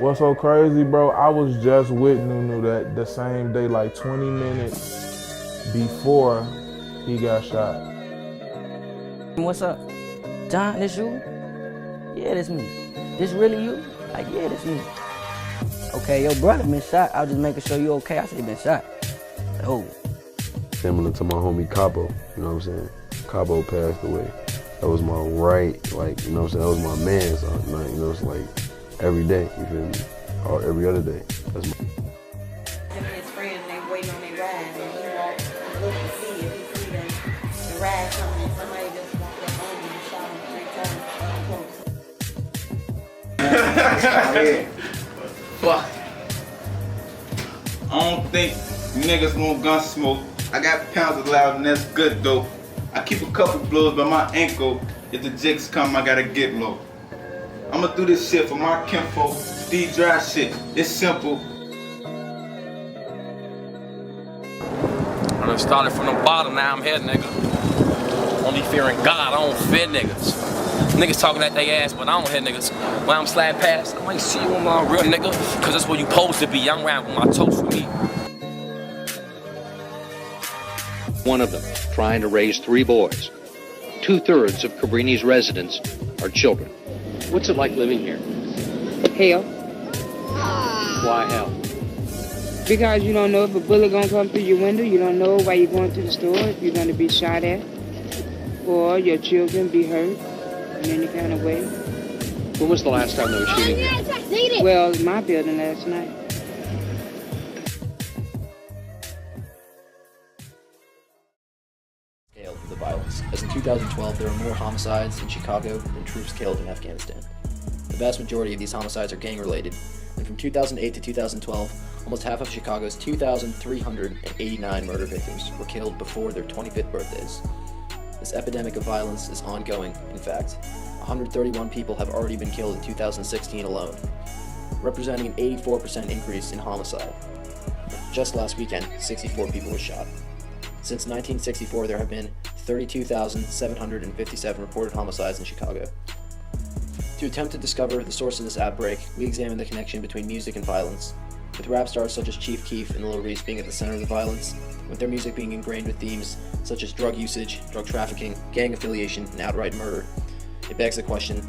What's so crazy, bro? I was just with Nunu that the same day, like 20 minutes before he got shot. What's up? John, this you? Yeah, this me. This really you? Like, yeah, this me. Okay, your brother been shot. I was just making sure you okay. I said he been shot. Oh. Similar to my homie Cabo, you know what I'm saying? Cabo passed away. That was my right, like, you know what I'm saying? That was my man, so, you know, it's like every day, you feel me? Or every other day. That's my... Him and his friend, they waiting on their ride, and he walked and looked to see if he see the ride coming, and somebody just walked up on him and shot him 3 times close. Fuck. I don't think niggas want gun smoke. I got pounds of loud and that's good though. I keep a couple blows by my ankle. If the jigs come, I gotta get low. I'ma do this shit for my kinfolk. Steve Dry shit. It's simple. I done started from the bottom, now I'm here, nigga. Only fearing God, I don't fear niggas. Niggas talking at they ass, but I don't hear niggas. When I'm sliding past, I might see you on my real nigga, cause that's where you supposed to be. I'm around with my toast for me. One of them trying to raise 3 boys. 2/3 of Cabrini's residents are children. What's it like living here? Hell. Why hell? Because you don't know if a bullet gonna come through your window. You don't know while you're going to the store if you're gonna be shot at, or your children be hurt in any kind of way. When was the last time they were shooting here? Well, my building last night. Scale of the violence, as in 2012 there were more homicides in Chicago than troops killed in Afghanistan. The vast majority of these homicides are gang-related, and from 2008 to 2012, almost half of Chicago's 2,389 murder victims were killed before their 25th birthdays. This epidemic of violence is ongoing. In fact, 131 people have already been killed in 2016 alone, representing an 84% increase in homicide. Just last weekend, 64 people were shot. Since 1964, there have been 32,757 reported homicides in Chicago. To attempt to discover the source of this outbreak, we examined the connection between music and violence, with rap stars such as Chief Keef and Lil Reese being at the center of the violence, with their music being ingrained with themes such as drug usage, drug trafficking, gang affiliation, and outright murder. It begs the question,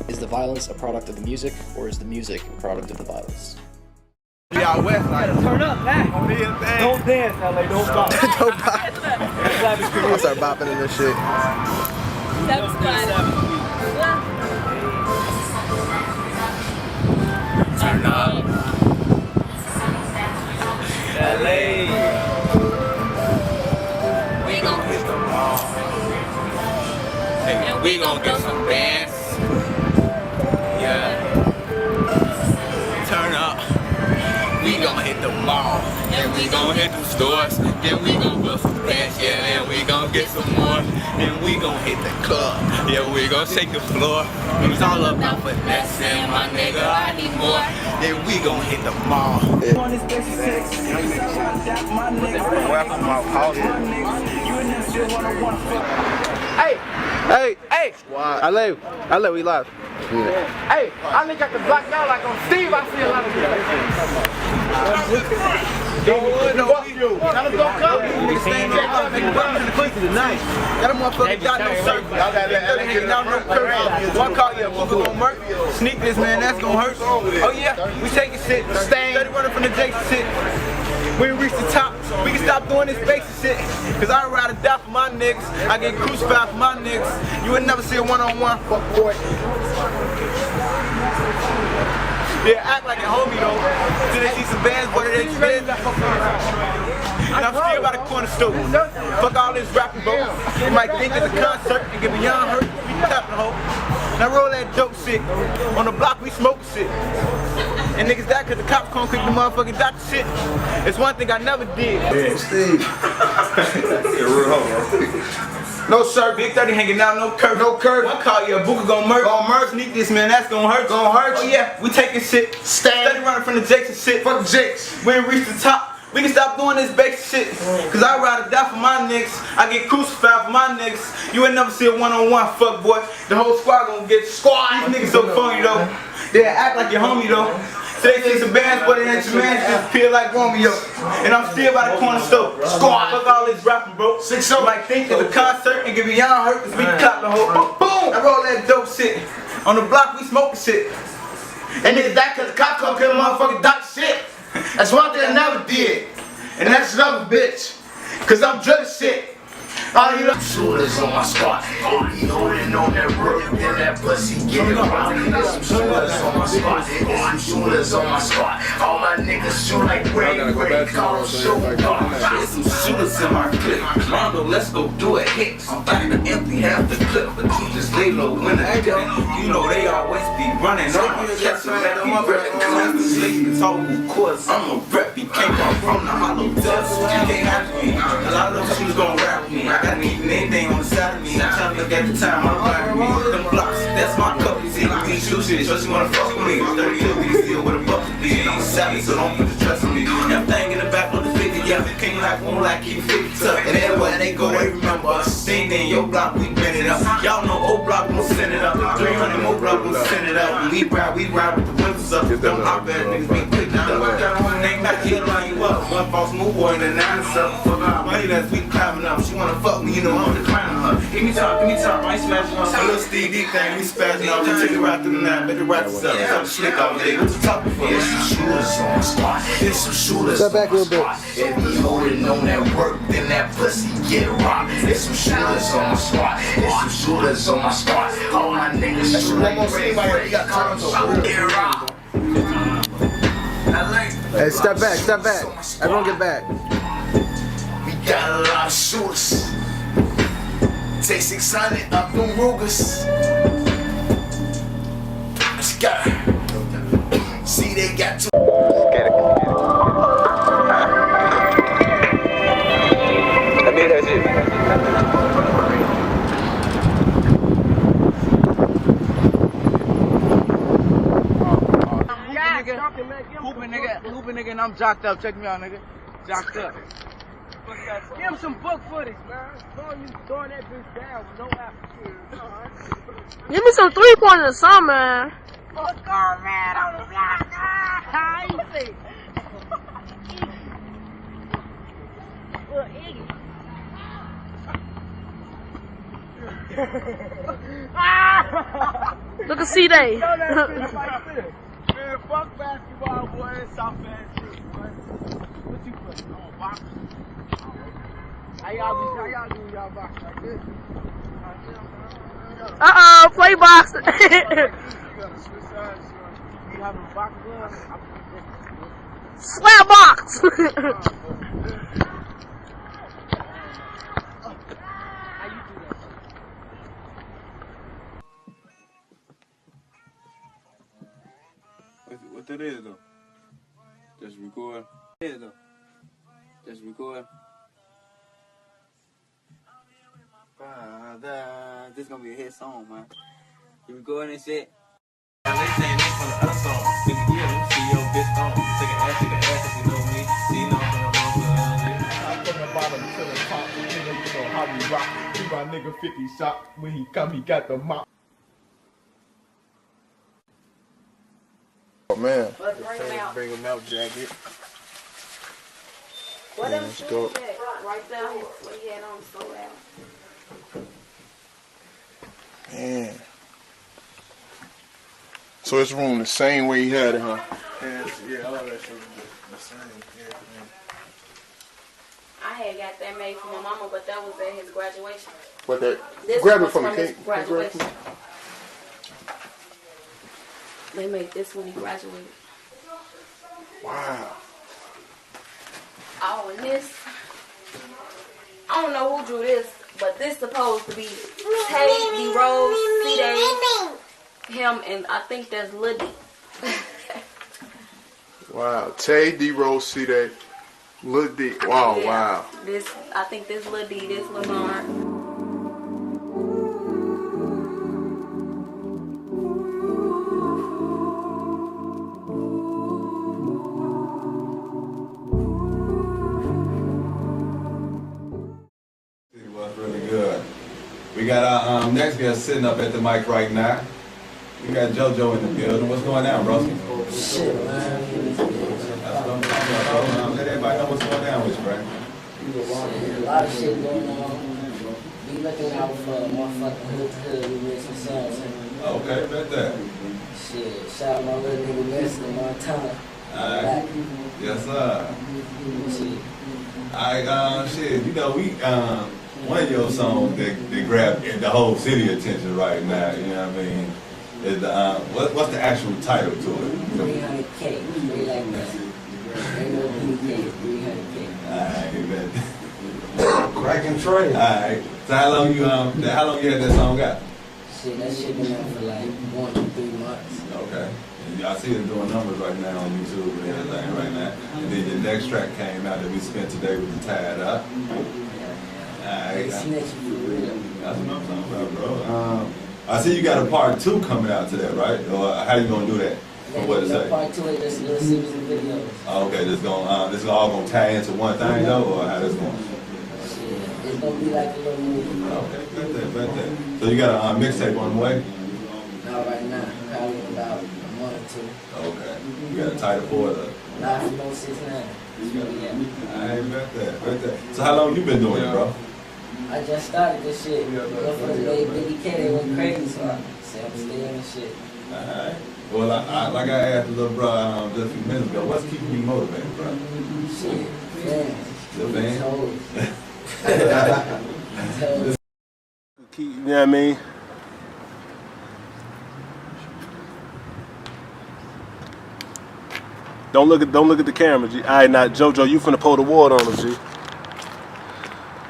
is the violence a product of the music, or is the music a product of the violence? Y'all west, like, Turn up, man. Don't dance, LA. Don't stop. Don't bop. I'll start bopping in this shit. That's fun. turn up. LA. We gon' hit the mall. And we gon' get some bands. Yeah. Turn up. We gon' hit the mall. And we gon' hit the stores. And we gon' build some bands. Yeah, and we gon' get some more. And we gon' hit the club. Yeah, we gon' shake the floor. It's all about finessing, my nigga. I need more. And we gon' hit the mall. Hey, hey, hey! I live, we live. Yeah. Hey, I think I can block y'all like on Steve. I see a lot of people. Tonight. That motherfucker got no circle. Y'all got that hanging out no curve. One call you a booger gon' murk. Sneak this, man, that's gon' hurt. Oh yeah, we taking shit. Steady running from the Jason shit. We reach the top, we can stop doing this basic shit. Cause I ride or die for my niggas. I get crucified for my niggas. You would never see a one-on-one, fuck boy. Yeah, act like a homie though. Till they see some bands, what are they spend? And I'm still by the corner store. Fuck all this rapping, bro. You might think it's a concert and get beyond hurt. We tapping the hoe. Now roll that dope shit. On the block, we smoke shit. And niggas die cause the cops come quick the motherfucking doctor shit. It's one thing I never did. Yeah, Steve. No shirt, Big 30 hanging out, no curve. No curve. One call you a booker gon' murk. Gon' murk. Sneak this, man, that's gon' hurt. Gon' hurt. Oh yeah, we taking shit. Steady running from the Jakes and shit. Fuck the Jakes. We ain't reached the top. We can stop doing this basic shit. Cause I ride or die for my niggas. I get crucified for my niggas. You ain't never see a one-on-one, fuck boy. The whole squad gon' get squad. These niggas so funny though. They act like your homie though. Today see some bands, but it ain't your man just appear like Romeo. And I'm still by the corner store. Squad, fuck all this rapping, bro. You might think it's a concert and get beyond hurt, cause we clap the whole boom. I roll that dope shit. On the block, we smoking shit. And niggas die cause the cop come kill motherfucking doc shit. That's one thing I never did. And that's another bitch. Cause I'm drilling shit. Shooters on my squad. He holding on that work, then that pussy get it around. There's some shooters on my squad. There's some shooters on my squad. All my niggas shoot like Ray. Call them shoot dogs. There's some shooters in my clip. Rondo, let's go do a hit. I'm about to empty half the clip, but you just lay low when I get it. You know they always be running. I'm catch them at them up. It's all of course. I'm a rep. You can't come from the hollow dust. You can't have me. A lot of those shooters gon' rap me. I got anything on the side of me. I'm trying to look at the time I'm riding me. Them blocks, that's my cup. You see, we shoot shit, so she wanna fuck with me. 30 years, we still with a bucket be. I'm savvy, so don't put the trust in me. Everything in the back of the 50, yeah. King like one like keep 50 tough. And everywhere they go, they remember us. Same thing, your block, we bend it up. Y'all know old block, we'll send it up. 300 more block, we'll send it up. We ride with the windows up. Them hot bad niggas be quick to duck. Name back here, line you up. One false move, boy, and the 9-7. Money that's we climbing up. She wanna fuck me, you know I'm declining her. Give me time, I ain't smashing on some little Steve D thing, we spazzing off. We take it right through the night, make it right to up. Talk slick all day, what you talking for? There's some shooters on my squad. There's some shooters Step back a little bit. If he holding on that work, then that pussy get rocked. There's some shooters on my squad. There's some shooters on my squad. All my niggas shoot like Ray. Call them shoot get rocked. Hey, step back. Everyone get back. We got a lot of shooters. Take 600 up them Rugers. Let's go. See, they got two. I made that shit. Hooping nigga, and I'm jocked up. Check me out, nigga. Jocked up. Give him some book footage, man. Throwing that bitch down with no application. Give me some 3-pointers or something, man. Fuck on, man, on the block. How you say? Look at C-Day. Man, fuck basketball, boy. It's soft ass shit, boy. What you put? Oh, box. How y'all do y'all box like this? Play box. You gotta switch sides, so you have a box glove? Slap box. How you do that? What that is though? Just record. What is though? Just record. This gonna be a hit song, man. You recording and shit? They saying this from the other song. Nigga, yeah, see your bitch on. Take an ass, if you know me. See, no, from the I'm from the bottom to the top. Nigga, you know how we rock. See my nigga 50 shot. When he come, he got the mop. Oh man. Let's bring him out jacket. What them shoes at? Right there, what he had on so loud. Man. So it's room the same way he had it, huh? Yeah, all that shit the same. Yeah, I had got that made for my mama, but that was at his graduation. What that? This Grab was it from me, his Kate. graduation. They made this when he graduated. Wow. Oh, and this, I don't know who drew this, but this supposed to be Tay, D-Rose, C-Day, him, and I think that's Lil D. Wow. Tay, D-Rose, C-Day, Lil D. Wow, Yeah. wow. This, I think this Lil D, this Lamar. We got our next guest sitting up at the mic right now. We got JoJo in the building. What's going on, bro? Shit, man. That's what I'm talking about, bro. Let everybody know what's going down with you, bro. Shit, a lot of shit going on. Be looking out for motherfucking hood to hood. We missing something. Okay, bet that. Shit, shout out my little nigga Leslie Montana. Alright. Yes, sir. Shit. Alright, shit. You know, we one of your songs that grabbed the whole city attention right now. You know what I mean? Is the what's the actual title to it? 300K. Straight like that. Ain't no BK. 300K. Alright, bet. Cracking train. Alright. So how long you had that song out? Shit, that shit been out for like 1 to 3 months. Okay. And I see it doing numbers right now on YouTube and everything right now. And then your next track came out that we spent today with the Tied Up. Alright. They snitching for real. That's what I'm talking about, bro. I see you got a part 2 coming out to that, right? Or how you gonna do that? Or what is that? Part 2 is just a little series of videos. Oh, okay, this all gonna tie into one thing though, or how this going? It's gonna be like a little movie. Okay, bet that. So you got a mixtape on the way? Not right now. Probably in about a month or 2. Okay. You got a title for it? Not for no 6 9. I ain't bet that. So how long you been doing it, bro? I just started this shit. The first day BDK, they went crazy, so I said I'm staying and shit. Alright. Well, like I asked the little bro just a few minutes ago, what's keeping you motivated, bro? Shit, fans. The fans? You know what I mean? Don't look at the camera, G. Alright, now JoJo, you finna pour the water on him, G.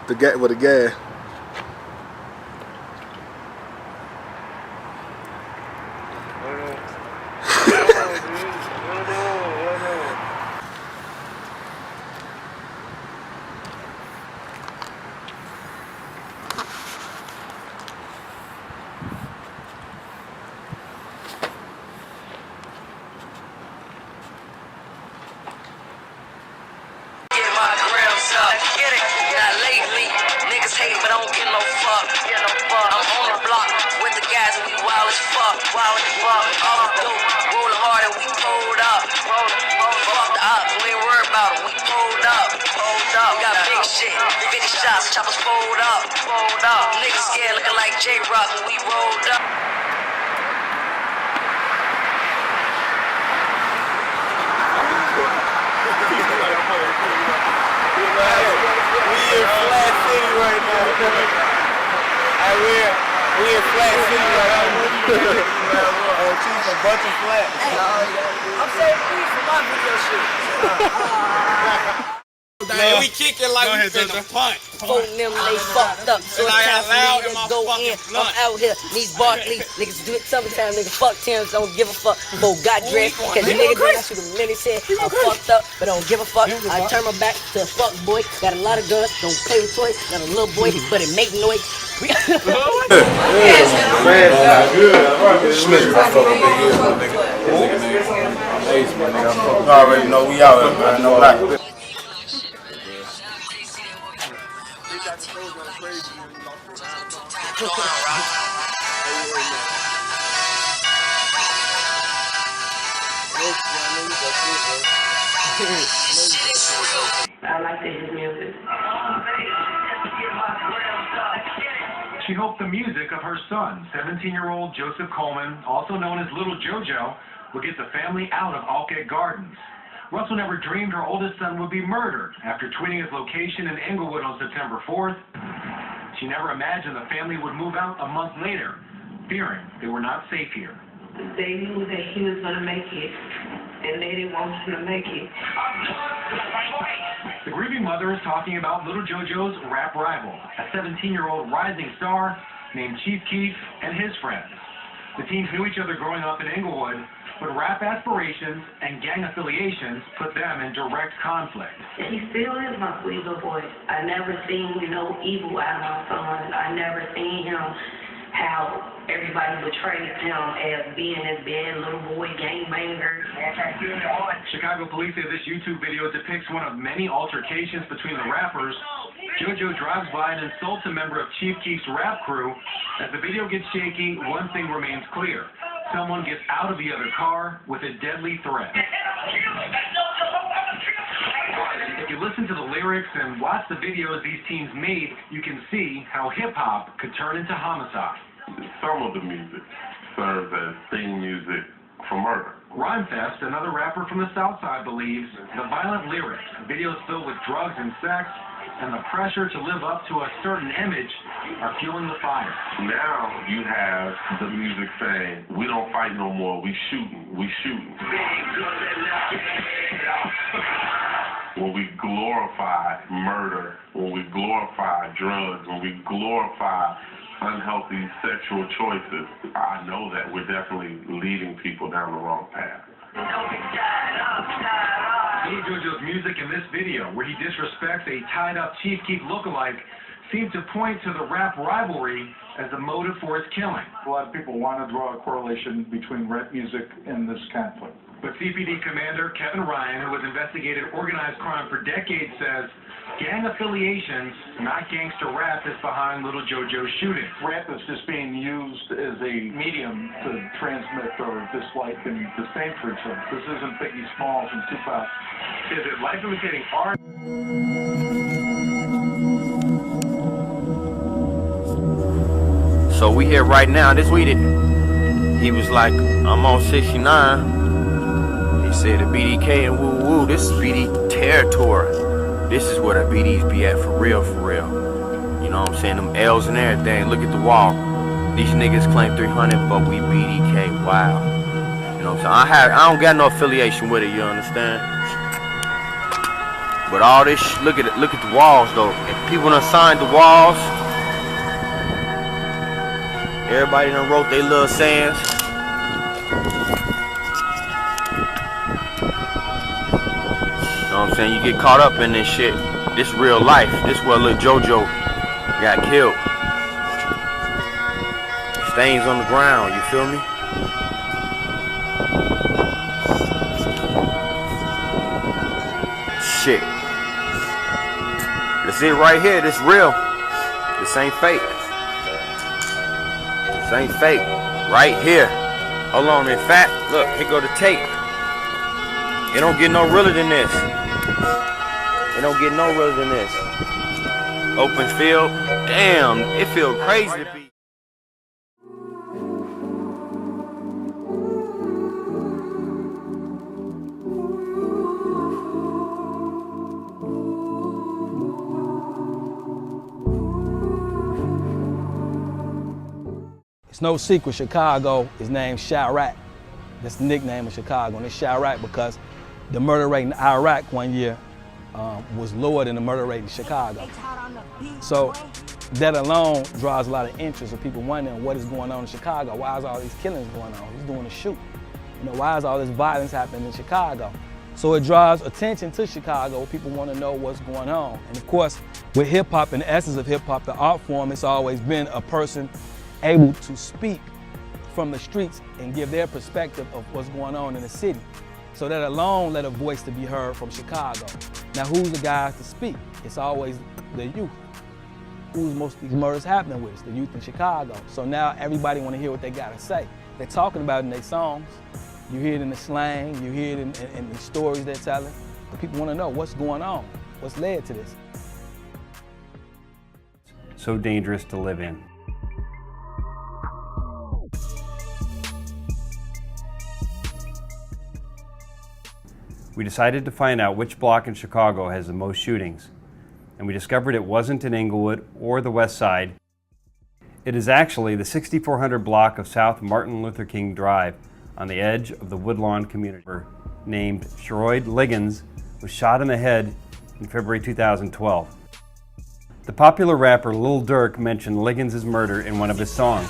With the gas. But I don't get no fuck. I'm on the block with the guys and we wild as fuck. All dope, rolling hard and we pulled up. Fuck the ops, we ain't worried about them. We pulled up. We got big shit, 50 shots, choppers pulled up. Niggas scared looking like J-Rock when we rolled up. We in Flat City right now. We in Flat City right now. Choose a bunch of flats. I'm saying please for my video shit. Man, we kicking like we finna punt. Phone them, they fucked up. So it's time for me to go in. I'm out here, these Barclays. Niggas do it summertime, nigga. Fuck Tim's, don't give a fuck. Go got dressed, cause the nigga did I shoot him many said I'm fucked up, but don't give a fuck. I turn my back to a fuck boy. Got a lot of guns, don't play with toys. Got a little boy, but it make noise. You already know we out here, man. No lie. I like his music. She hoped the music of her son, 17-year-old Joseph Coleman, also known as Little JoJo, would get the family out of Alkett Gardens. Russell never dreamed her oldest son would be murdered after tweeting his location in Englewood on September 4th. She never imagined the family would move out a month later, fearing they were not safe here. They knew that he was going to make it, and they didn't want him to make it. The grieving mother is talking about Little JoJo's rap rival, a 17-year-old rising star named Chief Keef and his friends. The teens knew each other growing up in Englewood, but rap aspirations and gang affiliations put them in direct conflict. He still is my sweet little boy. I never seen no evil out of my son. I never seen him how everybody betrays him as being this bad little boy gangbanger. Chicago police say this YouTube video depicts one of many altercations between the rappers. JoJo drives by and insults a member of Chief Keef's rap crew. As the video gets shaky, one thing remains clear. someone gets out of the other car with a deadly threat. If you listen to the lyrics and watch the videos these teens made, you can see how hip-hop could turn into homicide. Some of the music serves as theme music for murder. Rhymefest, another rapper from the South Side, believes the violent lyrics, videos filled with drugs and sex, and the pressure to live up to a certain image are fueling the fire. Now you have the music saying, we don't fight no more, we shooting. When we glorify murder, when we glorify drugs, when we glorify unhealthy sexual choices, I know that we're definitely leading people down the wrong path. Little JoJo's music in this video, where he disrespects a tied-up Chief Keef lookalike, seems to point to the rap rivalry as the motive for his killing. A lot of people want to draw a correlation between rap music and this conflict. But CPD Commander Kevin Ryan, who has investigated organized crime for decades, says gang affiliations, not gangster rap, is behind Little JoJo's shooting. Rap is just being used as a medium to transmit or dislike and disdain for each other. This isn't Biggie Smalls and Tupac. Is it life imitating art? So we here right now, this we did. He was like, I'm on 69. He said the BDK and woo woo, this is BD territory. This is where the BDs be at for real, for real. You know what I'm saying? Them L's and everything. Look at the wall. These niggas claim 300, but we BDK. Wow. You know what I'm saying? I don't got no affiliation with it, you understand? But all this look at the walls though. If people done signed the walls. Everybody done wrote their little sayings. You know what I'm saying? You get caught up in this shit. This real life. This where little JoJo got killed. Stains on the ground, you feel me? Shit. This it right here, this real. This ain't fake. This ain't fake. Right here. Hold on, in fact, look, here go the tape. It don't get no realer than this. It don't get no realer than this. Open field. Damn, it feel crazy to be. It's no secret Chicago is named Chiraq. That's the nickname of Chicago, and it's Chiraq because the murder rate in Iraq one year was lower than the murder rate in Chicago. So that alone draws a lot of interest of people wondering what is going on in Chicago. Why is all these killings going on? Who's doing the shoot? You know, why is all this violence happening in Chicago? So it draws attention to Chicago. People want to know what's going on. And of course, with hip hop and the essence of hip hop, the art form, it's always been a person able to speak from the streets and give their perspective of what's going on in the city. So that alone let a voice to be heard from Chicago. Now who's the guys to speak? It's always the youth. Who's most of these murders happening with? It's the youth in Chicago. So now everybody want to hear what they got to say. They're talking about it in their songs. You hear it in the slang, you hear it in the stories they're telling. But people want to know what's going on, what's led to this. So dangerous to live in. We decided to find out which block in Chicago has the most shootings, and we discovered it wasn't in Inglewood or the West Side. It is actually the 6400 block of South Martin Luther King Drive on the edge of the Woodlawn community. Named Sherrod Liggins was shot in the head in February 2012. The popular rapper Lil Durk mentioned Liggins' murder in one of his songs.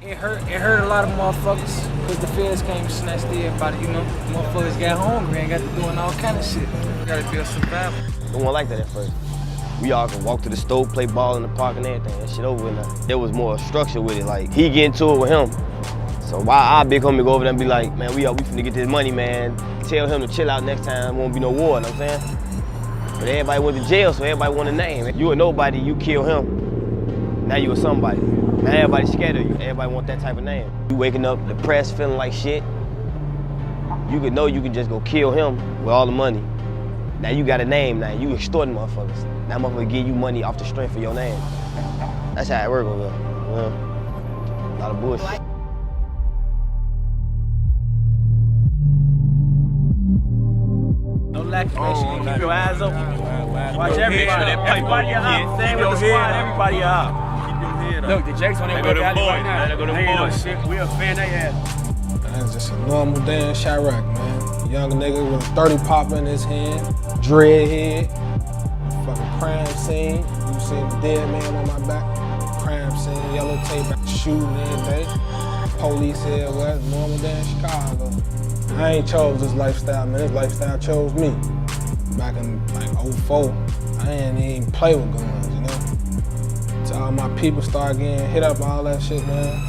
It hurt a lot of motherfuckers because the feds came and snatched everybody, you know. Motherfuckers got hungry and got to doing all kind of shit. You gotta be a survivor. It wasn't like that at first. We all could walk to the stove, play ball in the park and everything. That shit over with. There was more structure with it. Like, he get into it with him. So why our big homie go over there and be like, man, we finna get this money, man. Tell him to chill out next time. Won't be no war, you know what I'm saying? But everybody went to jail, so everybody want a name. You a nobody, you kill him. Now you a somebody. Now everybody's scared of you. Everybody want that type of name. You waking up depressed, feeling like shit. You could know you can just go kill him with all the money. Now you got a name now. You extorting motherfuckers. That motherfucker give you money off the strength of your name. That's how it works over there. You know? A lot of bullshit. No lack of patience. Keep your eyes open. Watch everybody. Everybody up. Stay with the squad. Everybody up. Keep your head up. Look, the Jakes on their way out right now. They go to boys. Shit. We a fan they ass. That's just a normal day in Chiraq, man. Young nigga with a 30 popper in his hand, dread head, fucking crime scene. You see the dead man on my back, crime scene, yellow tape, shooting every day. Police here, what? Normal day in Chicago. I ain't chose this lifestyle, man. This lifestyle chose me. Back in like 04, I ain't even play with guns, you know? Till all my people start getting hit up, all that shit, man.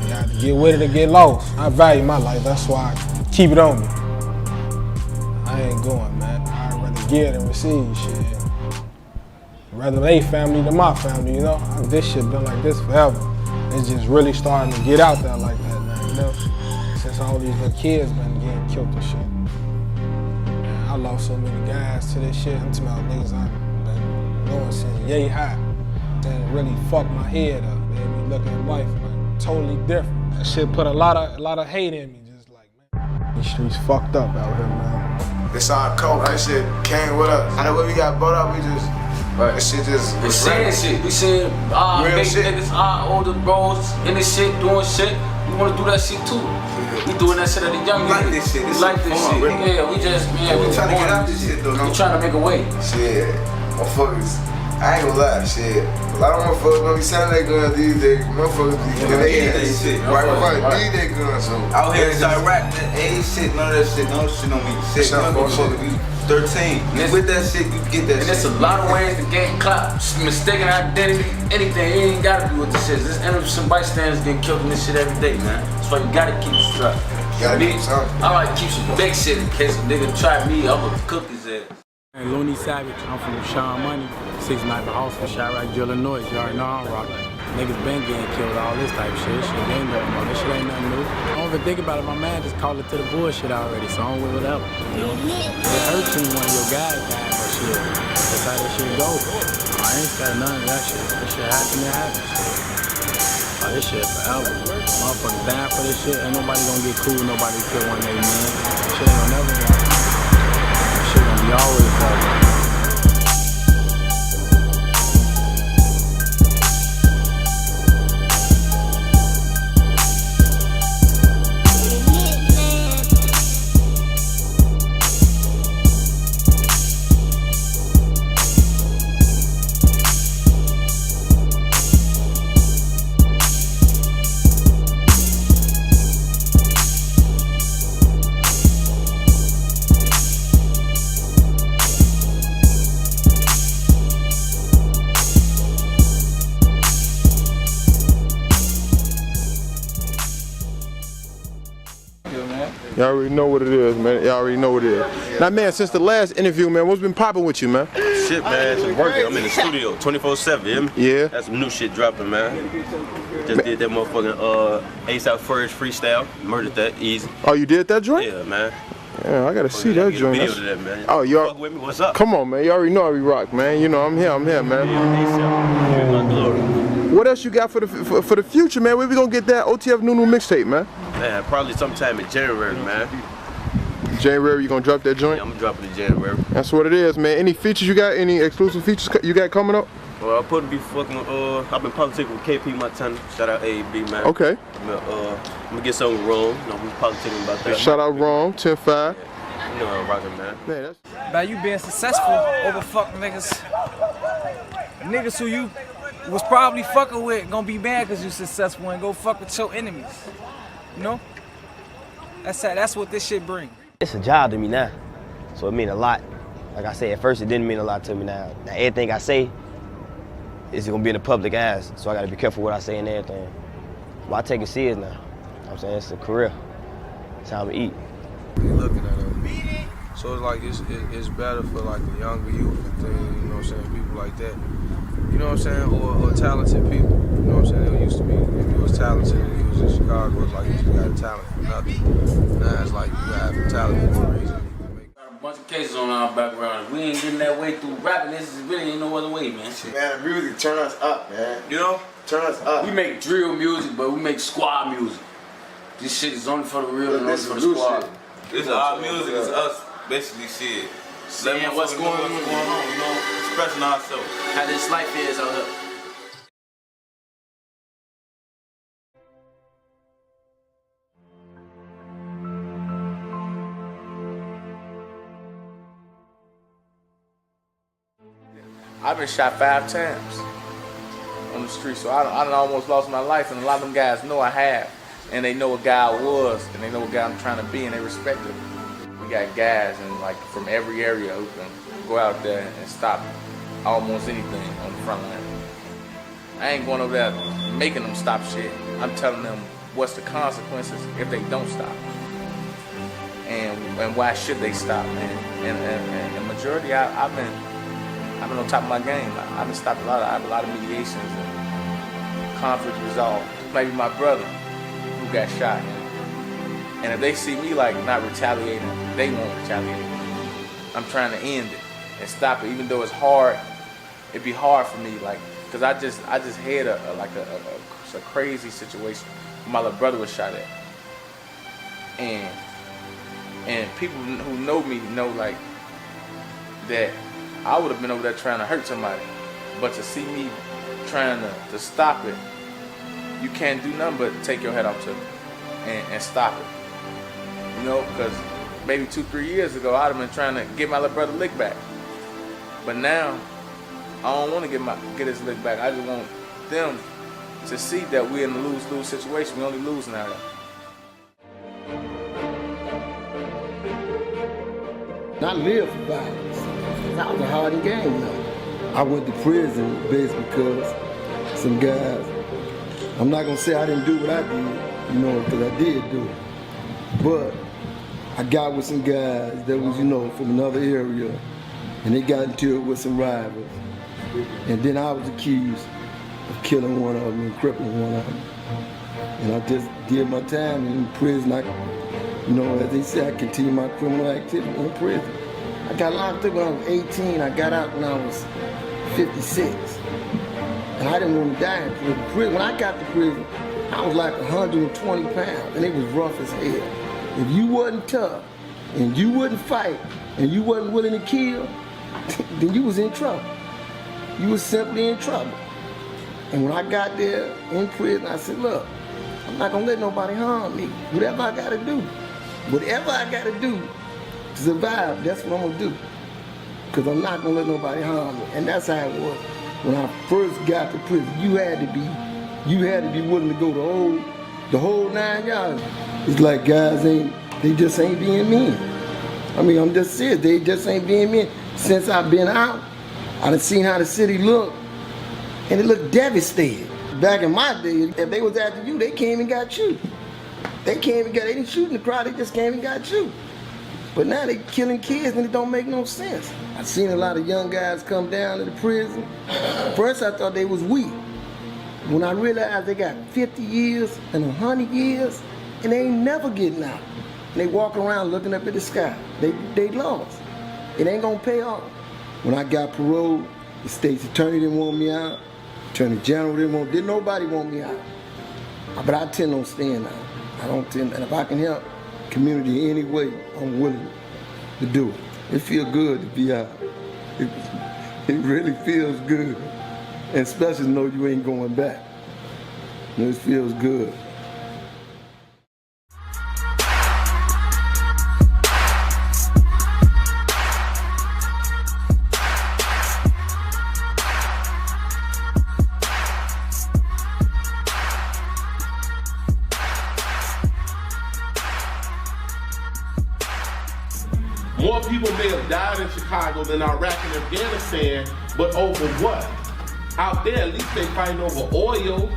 You got to get with it or get lost. I value my life, that's why I keep it on me. I ain't going, man. I'd rather give than receive shit. Rather they family than my family, you know? This shit been like this forever. It's just really starting to get out there like that now, you know? Since all these little kids been getting killed and shit. Man, I lost so many guys to this shit. I'm talking about niggas I've been knowing since yay high. And it really fucked my head up. Made me look at life like totally different. That shit put a lot of hate in me. Just like, man, these streets fucked up out here, man. It's our code. That shit came with us. I know when we got brought up, we just, that shit just we seeing shit. We seeing big niggas, older bros in this shit, doing shit. We wanna do that shit too. We doing that shit at a young age. Like this shit. We like this shit. Yeah, we just, man, we trying to get out this shit though. We trying to make a way. Shit, motherfuckers. I ain't gonna lie, shit. A lot of motherfuckers don't be selling their guns these days. Motherfuckers be getting their ass. Shit. Right, need their guns. So out here in Chiraq, that ain't shit, none of that shit, no shit don't mean shit. Young motherfuckers be 13. With that shit, you get that shit. And there's a lot of ways to gain clout. Mistaken identity, anything. You ain't gotta do with this shit. There's innocent bystanders getting killed in this shit every day, man. That's why you gotta keep it strapped. I like to keep some big shit in case a nigga try me, I'm gonna cook his ass. Hey, Looney Savage, I'm from Sean Money, 6 Sniper House for Chiraq, Illinois. You already know I'm rocking. Niggas been getting killed, all this type of shit. Shit been going on. This shit ain't nothing new. I don't even think about it. My man just called it to the bullshit already, so I don't with whatever. You know? It hurts when one of your guys died, but shit, that's how that shit go. I ain't got none of that shit. That shit happen. Oh, this shit forever. Motherfuckers dying for this shit. Ain't nobody gonna get cool. Nobody kill one day, man. That shit ain't gonna never happen. That shit gonna be always forever. Y'all already know what it is, man. Y'all already know what it is. Now, man, since the last interview, man, what's been popping with you, man? Shit, man, just working. I'm in the studio 24/7, you hear me? Yeah. That's some new shit dropping, man. Just did that motherfucking ASAP Ferg freestyle. Murdered that, easy. Oh, you did that joint? Yeah, man. Yeah, I gotta see that joint. Video to that, man. Oh, y'all. Fuck with me, what's up? Come on, man. You already know I be rock, man. You know I'm here, man. Yeah, my glory. What else you got for the future, man? Where we gonna get that OTF Nunu mixtape, man? Man, probably sometime in January, man. January, you gonna drop that joint? Yeah, I'm gonna drop it in January. That's what it is, man. Any features you got? Any exclusive features you got coming up? Well, I'll probably be fucking, I've been politicking with KP Montana. Shout out AAB, man. Okay. I'm gonna get something wrong. You know, we politicking about that. Shout out Wrong, 10-5. You know I'm rocking, man. Man, By you being successful over fucking niggas. Niggas who you was probably fucking with gonna be mad because you successful and go fuck with your enemies. You know? That's what this shit brings. It's a job to me now, so it mean a lot. Like I said, at first it didn't mean a lot to me now. Now everything I say is gonna be in the public eyes, so I gotta be careful what I say and everything. Well, I take it serious now. You know what I'm saying? It's a career. It's how I'm eat. You looking at her. So it's like it's better for like the younger youth and things, you know what I'm saying, people like that. You know what I'm saying? Or talented people. You know what I'm saying? It used to be, if you was talented and you was in Chicago, it's like you got talent for nothing. Now it's like you have talent for a reason. Got a bunch of cases on our background. We ain't getting that way through rapping. This is really ain't no other way, man. Man, music turn us up, man. You know? Turn us up. We make drill music, but we make squad music. This shit is only for the real and only for the squad. This is our music, it's us basically shit. Saying what's going on, you know? Expressing ourselves. How this life is out here. I've been shot 5 times on the street, so I done almost lost my life, and a lot of them guys know I have, and they know what guy I was, and they know what guy I'm trying to be, and they respect it. We got guys and like from every area who can go out there and stop almost anything on the front line. I ain't going over there making them stop shit. I'm telling them what's the consequences if they don't stop, and why should they stop, and the majority I've been on top of my game. I've been stopped a lot of mediations and conflict resolved. Maybe my brother who got shot, and if they see me like not retaliating, they won't retaliate. I'm trying to end it and stop it, even though it's hard. It'd be hard for me, like, cause I just had a crazy situation. My little brother was shot at, and people who know me know like that. I would have been over there trying to hurt somebody, but to see me trying to stop it, you can't do nothing but take your head off to it and stop it. You know, because maybe 2-3 years ago, I'd have been trying to get my little brother lick back. But now, I don't want to get his lick back. I just want them to see that we're in a lose-lose situation. We only lose now. I live for violence. That was a hardened game now. I went to prison basically because some guys, I'm not gonna say I didn't do what I did, you know, because I did do it. But I got with some guys that was, you know, from another area, and they got into it with some rivals. And then I was accused of killing one of them and crippling one of them. And I just did my time in prison. You know, as they say, I continued my criminal activity in prison. I got locked up when I was 18. I got out when I was 56. And I didn't want to die in prison. When I got to prison, I was like 120 pounds, and it was rough as hell. If you wasn't tough, and you wouldn't fight, and you wasn't willing to kill, then you was in trouble. You was simply in trouble. And when I got there in prison, I said, look, I'm not gonna let nobody harm me. Whatever I gotta do to survive, that's what I'm gonna do. Because I'm not gonna let nobody harm me. And that's how it was. When I first got to prison, you had to be willing to go the whole 9 yards. It's like guys they just ain't being mean. I mean, I'm just serious, they just ain't being mean. Since I've been out, I done seen how the city looked, and it looked devastated. Back in my day, if they was after you, they came and got you. They didn't shoot in the crowd, they just came and got you. But now they killing kids and it don't make no sense. I seen a lot of young guys come down to the prison. First I thought they was weak. When I realized they got 50 years and 100 years and they ain't never getting out. And they walk around looking up at the sky. They lost. It ain't gonna pay off. When I got paroled, the state's attorney didn't want me out. Attorney General didn't nobody want me out. But I tend on staying out. I don't tend, and if I can help community any way, I'm willing to do it. It feels good to be out. It really feels good. And especially to know you ain't going back. You know, it feels good. More people may have died in Chicago than Iraq and Afghanistan, but over what? Out there, at least they fighting over oil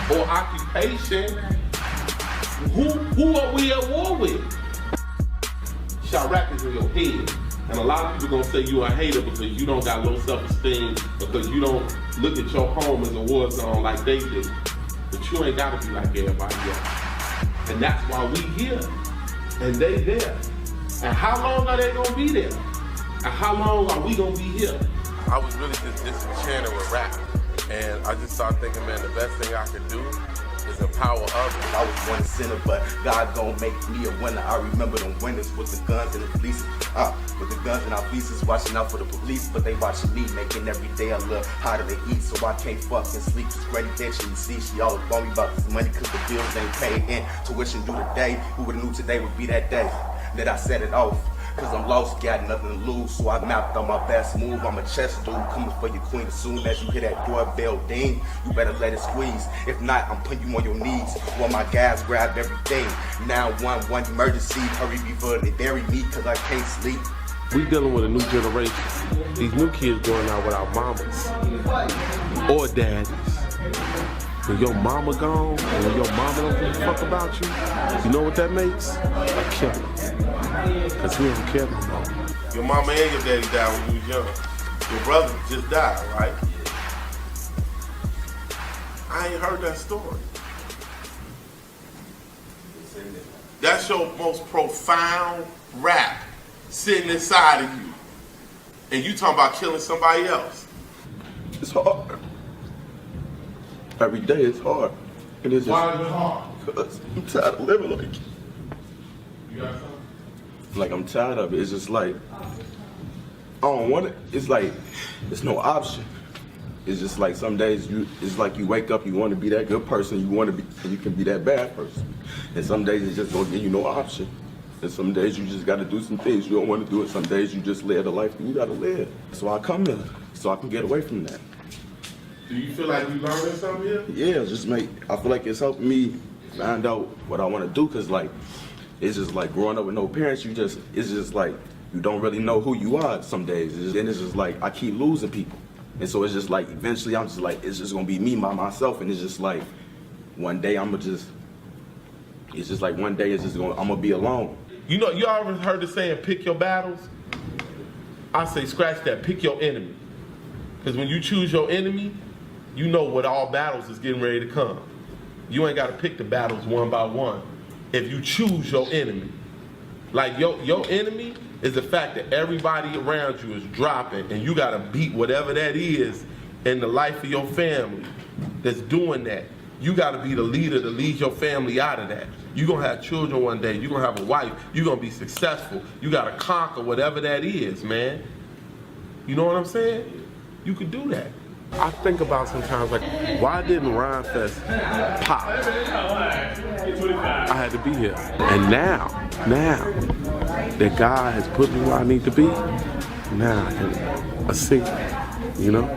or occupation. Who are we at war with? Chiraq is in your head. And a lot of people gonna say you're a hater because you don't got low self-esteem, because you don't look at your home as a war zone like they do. But you ain't gotta be like everybody else. And that's why we here. And they there. And how long are they gonna be there? And how long are we gonna be here? I was really just disenchanted with rap. And I just started thinking, man, the best thing I could do is empower others. I was one sinner, but God gon' make me a winner. I remember them winners with the guns and the fleeces. With the guns and our fleeces, watching out for the police, but they watching me, making every day a little harder to eat, so I can't fucking sleep. This granny bitch, and you see, she all up on me about this money, cause the bills ain't paid in. Tuition due today, who would've knew today would be that day that I set it off. Cause I'm lost, got nothing to lose, so I mapped on my best move. I'm a chess dude, coming for your queen. As soon as you hear that doorbell ding, you better let it squeeze. If not, I'm putting you on your knees while my guys grab everything. 911 emergency, hurry before they bury me, cause I can't sleep. We dealing with a new generation. These new kids going out without mamas or daddies. When your mama gone, and when your mama don't give a fuck about you, you know what that makes? A killer. Cause he don't care no more. Your mama and your daddy died when you was young. Your brother just died, right? I ain't heard that story. That's your most profound rap sitting inside of you. And you talking about killing somebody else. It's hard. Every day it's hard. And it's just, why is it hard? Because I'm tired of living like it. You got something? Like, I'm tired of it. It's just like, I don't want it. It's like, there's no option. It's just like some days it's like you wake up, you want to be that good person, and you can be that bad person. And some days it's just gonna give you no option. And some days you just gotta do some things you don't want to do it. Some days you just live the life you gotta live. So I come here, so I can get away from that. Do you feel like you learning something here? Yeah, I feel like it's helping me find out what I want to do, cause like, it's just like growing up with no parents, it's just like, you don't really know who you are some days. And it's just like, I keep losing people. And so it's just like, eventually I'm just like, it's just gonna be me by myself. And it's just like, one day I'm gonna be alone. You know, you always heard the saying, pick your battles? I say scratch that, pick your enemy. Because when you choose your enemy, you know what all battles is getting ready to come. You ain't gotta pick the battles one by one. If you choose your enemy. Like your enemy is the fact that everybody around you is dropping and you gotta beat whatever that is in the life of your family that's doing that. You gotta be the leader to lead your family out of that. You're gonna have children one day, you're gonna have a wife, you're gonna be successful. You gotta conquer whatever that is, man. You know what I'm saying? You could do that. I think about sometimes, like, why didn't Rhyme Fest pop? I had to be here. And now that God has put me where I need to be, now I can sing, you know?